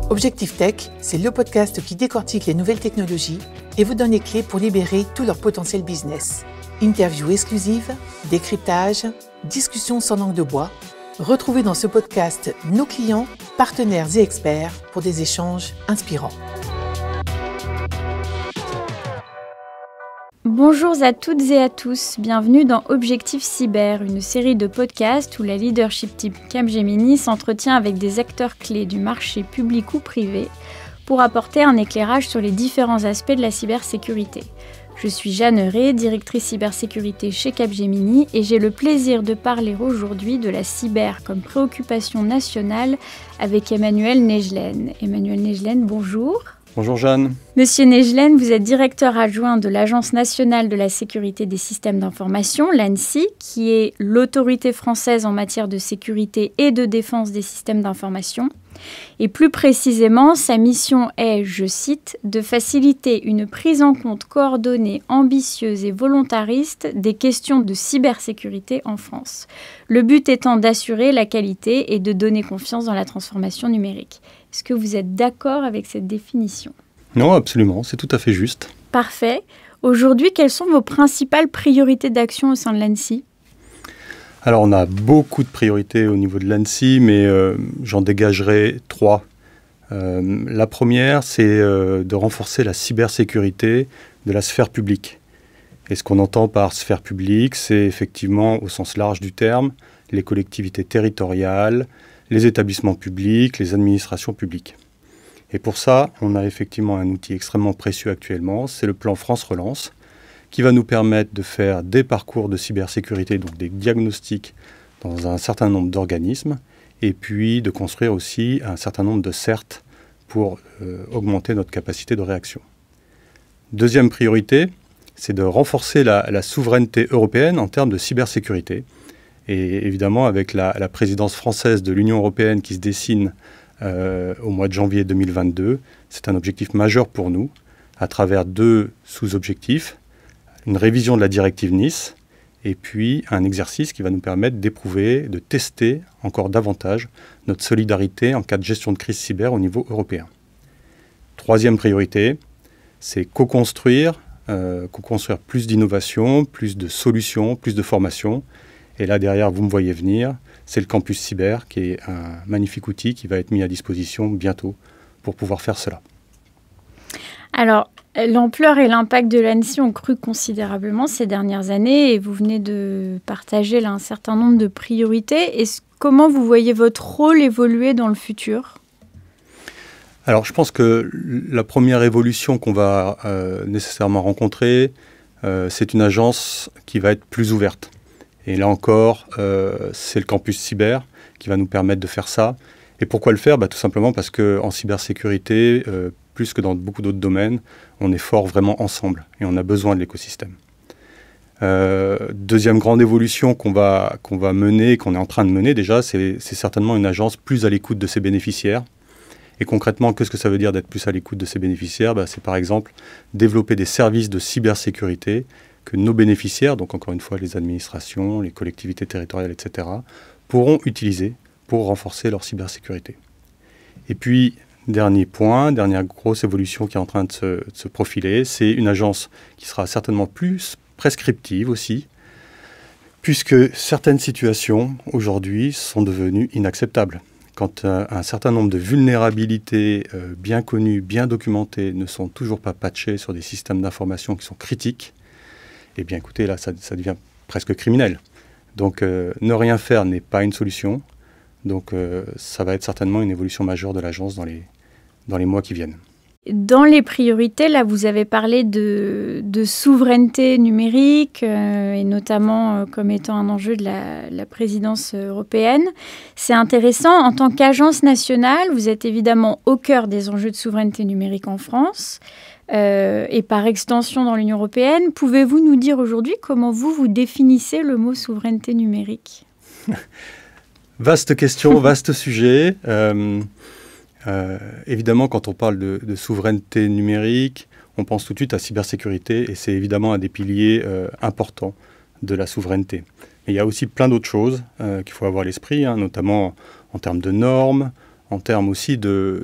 Objectif Tech, c'est le podcast qui décortique les nouvelles technologies et vous donne les clés pour libérer tout leur potentiel business. Interviews exclusives, décryptage, discussions sans langue de bois. Retrouvez dans ce podcast nos clients, partenaires et experts pour des échanges inspirants. Bonjour à toutes et à tous, bienvenue dans Objectif Cyber, une série de podcasts où la leadership team Capgemini s'entretient avec des acteurs clés du marché public ou privé pour apporter un éclairage sur les différents aspects de la cybersécurité. Je suis Jeanne Rey, directrice cybersécurité chez Capgemini et j'ai le plaisir de parler aujourd'hui de la cyber comme préoccupation nationale avec Emmanuel Negelen. Emmanuel Negelen, bonjour. Bonjour Jeanne. Monsieur Negelen, vous êtes directeur adjoint de l'Agence nationale de la sécurité des systèmes d'information, l'ANSSI, qui est l'autorité française en matière de sécurité et de défense des systèmes d'information. Et plus précisément, sa mission est, je cite, « de faciliter une prise en compte coordonnée, ambitieuse et volontariste des questions de cybersécurité en France. Le but étant d'assurer la qualité et de donner confiance dans la transformation numérique. » Est-ce que vous êtes d'accord avec cette définition ? Non, absolument, c'est tout à fait juste. Parfait. Aujourd'hui, quelles sont vos principales priorités d'action au sein de l'ANSSI ? Alors, on a beaucoup de priorités au niveau de l'ANSSI, mais j'en dégagerai 3. La première, c'est de renforcer la cybersécurité de la sphère publique. Et ce qu'on entend par sphère publique, c'est effectivement, au sens large du terme, les collectivités territoriales, les établissements publics, les administrations publiques. Et pour ça, on a effectivement un outil extrêmement précieux actuellement, c'est le plan France Relance, qui va nous permettre de faire des parcours de cybersécurité, donc des diagnostics dans un certain nombre d'organismes, et puis de construire aussi un certain nombre de CERT pour augmenter notre capacité de réaction. Deuxième priorité, c'est de renforcer la souveraineté européenne en termes de cybersécurité. Et évidemment, avec la présidence française de l'Union européenne qui se dessine au mois de janvier 2022, c'est un objectif majeur pour nous, à travers 2 sous-objectifs, une révision de la directive Nice, et puis un exercice qui va nous permettre d'éprouver, de tester encore davantage notre solidarité en cas de gestion de crise cyber au niveau européen. Troisième priorité, c'est co-construire plus d'innovation, plus de solutions, plus de formation. Et là, derrière, vous me voyez venir, c'est le campus cyber qui est un magnifique outil qui va être mis à disposition bientôt pour pouvoir faire cela. Alors, l'ampleur et l'impact de l'ANSSI ont cru considérablement ces dernières années et vous venez de partager là un certain nombre de priorités. Comment vous voyez votre rôle évoluer dans le futur ? Alors, je pense que la première évolution qu'on va nécessairement rencontrer, c'est une agence qui va être plus ouverte. Et là encore, c'est le campus cyber qui va nous permettre de faire ça. Et pourquoi le faire ? Tout simplement parce qu'en cybersécurité, plus que dans beaucoup d'autres domaines, on est fort vraiment ensemble et on a besoin de l'écosystème. Deuxième grande évolution qu'on va mener, qu'on est en train de mener déjà, c'est certainement une agence plus à l'écoute de ses bénéficiaires. Et concrètement, qu'est-ce que ça veut dire d'être plus à l'écoute de ses bénéficiaires ? C'est par exemple développer des services de cybersécurité que nos bénéficiaires, donc encore une fois les administrations, les collectivités territoriales, etc., pourront utiliser pour renforcer leur cybersécurité. Et puis, dernier point, dernière grosse évolution qui est en train de se profiler, c'est une agence qui sera certainement plus prescriptive aussi, puisque certaines situations aujourd'hui sont devenues inacceptables. Quand un certain nombre de vulnérabilités bien connues, bien documentées, ne sont toujours pas patchées sur des systèmes d'information qui sont critiques, eh bien écoutez, là, ça devient presque criminel. Donc, ne rien faire n'est pas une solution. Donc, ça va être certainement une évolution majeure de l'agence dans les mois qui viennent. Dans les priorités, là, vous avez parlé de souveraineté numérique, et notamment comme étant un enjeu de la présidence européenne. C'est intéressant. En tant qu'agence nationale, vous êtes évidemment au cœur des enjeux de souveraineté numérique en France. Et par extension dans l'Union européenne. Pouvez-vous nous dire aujourd'hui comment vous définissez le mot souveraineté numérique ? Vaste question, vaste sujet. Évidemment, quand on parle de souveraineté numérique, on pense tout de suite à cybersécurité et c'est évidemment un des piliers importants de la souveraineté. Mais il y a aussi plein d'autres choses qu'il faut avoir à l'esprit, notamment en termes de normes, en termes aussi de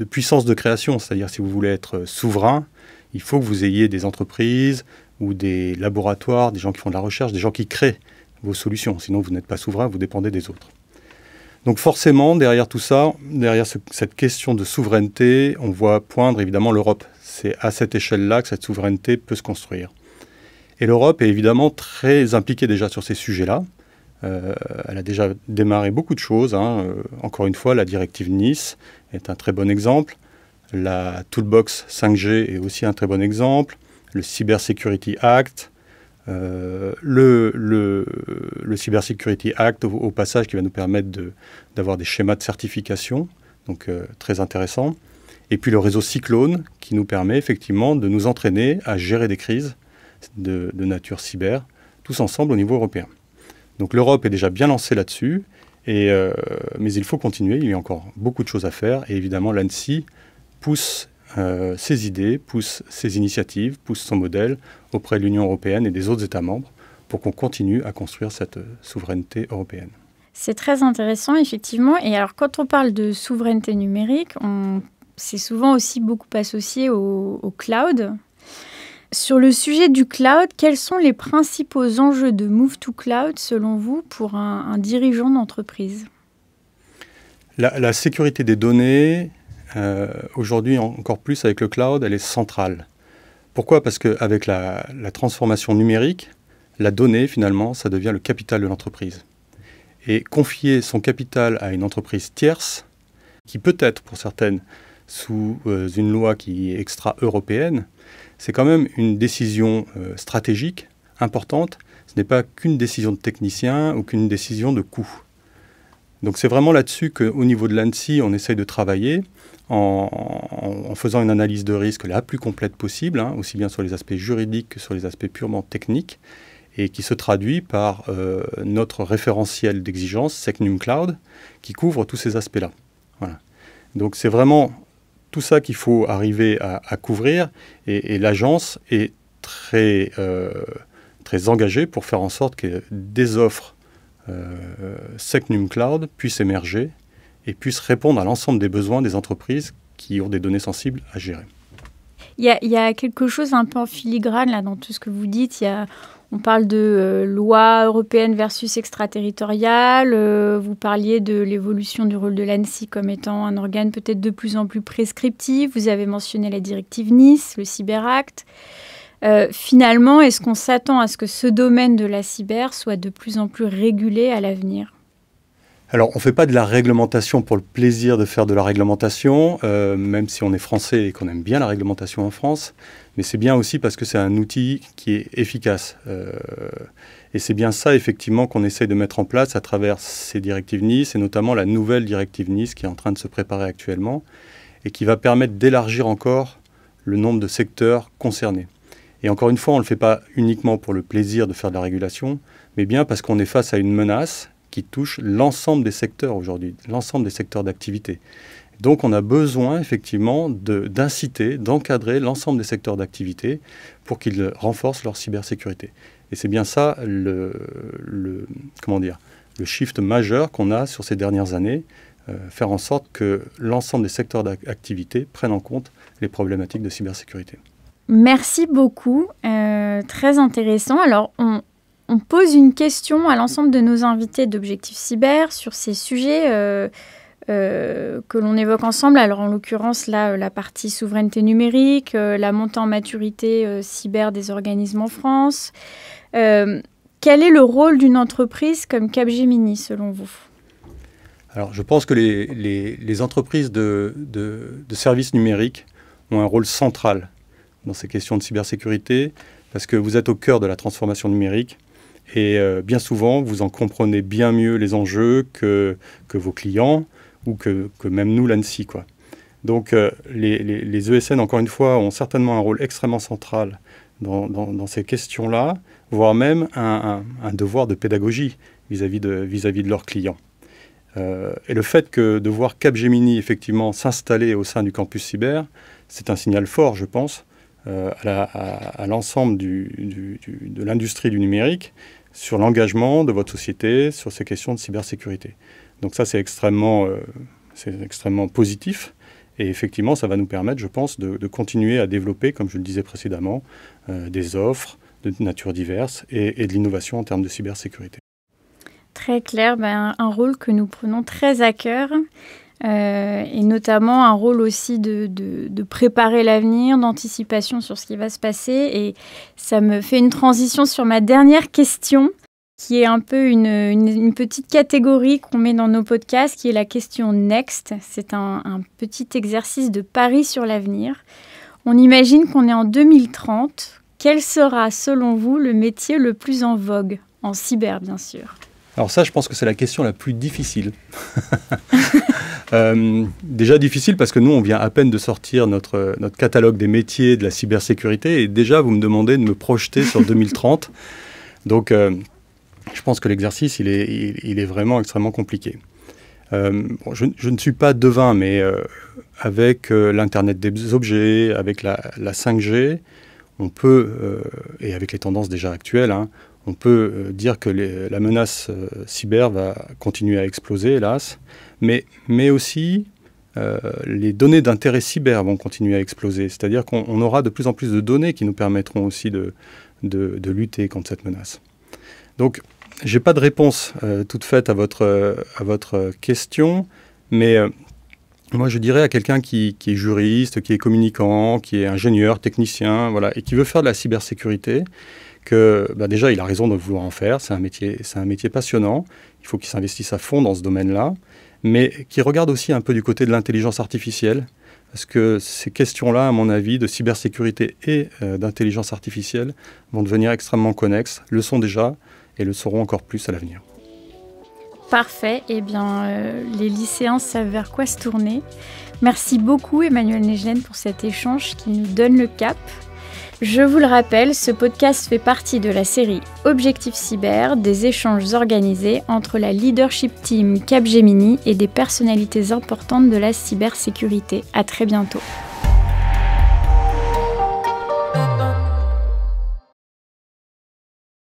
puissance de création. C'est-à-dire, si vous voulez être souverain, il faut que vous ayez des entreprises ou des laboratoires, des gens qui font de la recherche, des gens qui créent vos solutions. Sinon, vous n'êtes pas souverain, vous dépendez des autres. Donc forcément, derrière tout ça, derrière cette question de souveraineté, on voit poindre évidemment l'Europe. C'est à cette échelle-là que cette souveraineté peut se construire. Et l'Europe est évidemment très impliquée déjà sur ces sujets-là. Elle a déjà démarré beaucoup de choses. Encore une fois, la directive Nice est un très bon exemple. La Toolbox 5G est aussi un très bon exemple. Le Cyber Security Act. Le Cyber Security Act, au passage, qui va nous permettre d'avoir des schémas de certification, donc très intéressant. Et puis le réseau Cyclone, qui nous permet effectivement de nous entraîner à gérer des crises de nature cyber, tous ensemble au niveau européen. Donc l'Europe est déjà bien lancée là-dessus, mais il faut continuer, il y a encore beaucoup de choses à faire, et évidemment l'ANSSI pousse ses idées, pousse ses initiatives, pousse son modèle auprès de l'Union européenne et des autres États membres pour qu'on continue à construire cette souveraineté européenne. C'est très intéressant, effectivement. Et alors, quand on parle de souveraineté numérique, c'est souvent aussi beaucoup associé au cloud. Sur le sujet du cloud, quels sont les principaux enjeux de Move to Cloud, selon vous, pour un dirigeant d'entreprise ? La sécurité des données, aujourd'hui encore plus avec le cloud, elle est centrale. Pourquoi ? Parce qu'avec la transformation numérique, la donnée, finalement, ça devient le capital de l'entreprise. Et confier son capital à une entreprise tierce, qui peut être, pour certaines, sous une loi qui est extra-européenne, c'est quand même une décision stratégique importante. Ce n'est pas qu'une décision de technicien ou qu'une décision de coût. Donc c'est vraiment là-dessus qu'au niveau de l'ANSSI, on essaye de travailler en faisant une analyse de risque la plus complète possible, aussi bien sur les aspects juridiques que sur les aspects purement techniques, et qui se traduit par notre référentiel d'exigence, Secnum Cloud, qui couvre tous ces aspects-là. Voilà. Donc c'est vraiment tout ça qu'il faut arriver à couvrir, et l'agence est très engagée pour faire en sorte que des offres Secnum Cloud puissent émerger et puissent répondre à l'ensemble des besoins des entreprises qui ont des données sensibles à gérer. Il y a quelque chose un peu en filigrane là, dans tout ce que vous dites. On parle de loi européenne versus extraterritoriale. Vous parliez de l'évolution du rôle de l'ANSSI comme étant un organe peut-être de plus en plus prescriptif. Vous avez mentionné la directive Nice, le Cyber Act. Finalement, est-ce qu'on s'attend à ce que ce domaine de la cyber soit de plus en plus régulé à l'avenir ? Alors, on ne fait pas de la réglementation pour le plaisir de faire de la réglementation, même si on est français et qu'on aime bien la réglementation en France, mais c'est bien aussi parce que c'est un outil qui est efficace. Et c'est bien ça, effectivement, qu'on essaye de mettre en place à travers ces directives Nice, et notamment la nouvelle directive Nice qui est en train de se préparer actuellement, et qui va permettre d'élargir encore le nombre de secteurs concernés. Et encore une fois, on ne le fait pas uniquement pour le plaisir de faire de la régulation, mais bien parce qu'on est face à une menace qui touche l'ensemble des secteurs aujourd'hui, l'ensemble des secteurs d'activité. Donc on a besoin effectivement d'inciter, d'encadrer l'ensemble des secteurs d'activité pour qu'ils renforcent leur cybersécurité. Et c'est bien ça le shift majeur qu'on a sur ces dernières années, faire en sorte que l'ensemble des secteurs d'activité prennent en compte les problématiques de cybersécurité. Merci beaucoup, très intéressant. Alors, on pose une question à l'ensemble de nos invités d'Objectif Cyber sur ces sujets que l'on évoque ensemble. Alors, en l'occurrence, là, la partie souveraineté numérique, la montée en maturité cyber des organismes en France. Quel est le rôle d'une entreprise comme Capgemini, selon vous ? Alors, je pense que les entreprises de services numériques ont un rôle central dans ces questions de cybersécurité, parce que vous êtes au cœur de la transformation numérique et bien souvent, vous en comprenez bien mieux les enjeux que vos clients ou que même nous, l'ANSSI, quoi. Donc, les ESN, encore une fois, ont certainement un rôle extrêmement central dans ces questions-là, voire même un devoir de pédagogie vis-à-vis de leurs clients. Et le fait de voir Capgemini, effectivement, s'installer au sein du campus cyber, c'est un signal fort, je pense, à l'ensemble de l'industrie du numérique sur l'engagement de votre société sur ces questions de cybersécurité. Donc ça, c'est extrêmement c'est extrêmement positif. Et effectivement, ça va nous permettre, je pense, de continuer à développer, comme je le disais précédemment, des offres de nature diverse et de l'innovation en termes de cybersécurité. Très clair, un rôle que nous prenons très à cœur. Et notamment un rôle aussi de préparer l'avenir, d'anticipation sur ce qui va se passer. Et ça me fait une transition sur ma dernière question, qui est un peu une petite catégorie qu'on met dans nos podcasts, qui est la question Next. C'est un petit exercice de pari sur l'avenir. On imagine qu'on est en 2030. Quel sera, selon vous, le métier le plus en vogue, en cyber, bien sûr ? Alors ça, je pense que c'est la question la plus difficile. Déjà difficile parce que nous, on vient à peine de sortir notre catalogue des métiers de la cybersécurité et déjà, vous me demandez de me projeter sur 2030. Donc, je pense que l'exercice, il est vraiment extrêmement compliqué. Je ne suis pas devin, mais avec l'Internet des objets, avec la 5G, on peut, et avec les tendances déjà actuelles, on peut dire que la menace cyber va continuer à exploser, hélas, mais aussi les données d'intérêt cyber vont continuer à exploser. C'est-à-dire qu'on aura de plus en plus de données qui nous permettront aussi de lutter contre cette menace. Donc, je n'ai pas de réponse toute faite à votre question, mais moi je dirais à quelqu'un qui est juriste, qui est communicant, qui est ingénieur, technicien, voilà, et qui veut faire de la cybersécurité, que déjà il a raison de vouloir en faire, c'est un métier passionnant, il faut qu'il s'investisse à fond dans ce domaine-là, mais qui regarde aussi un peu du côté de l'intelligence artificielle, parce que ces questions-là, à mon avis, de cybersécurité et d'intelligence artificielle vont devenir extrêmement connexes, le sont déjà et le seront encore plus à l'avenir. Parfait, eh bien les lycéens savent vers quoi se tourner. Merci beaucoup Emmanuel Negelen pour cet échange qui nous donne le cap. Je vous le rappelle, ce podcast fait partie de la série Objectif Cyber, des échanges organisés entre la leadership team Capgemini et des personnalités importantes de la cybersécurité. À très bientôt.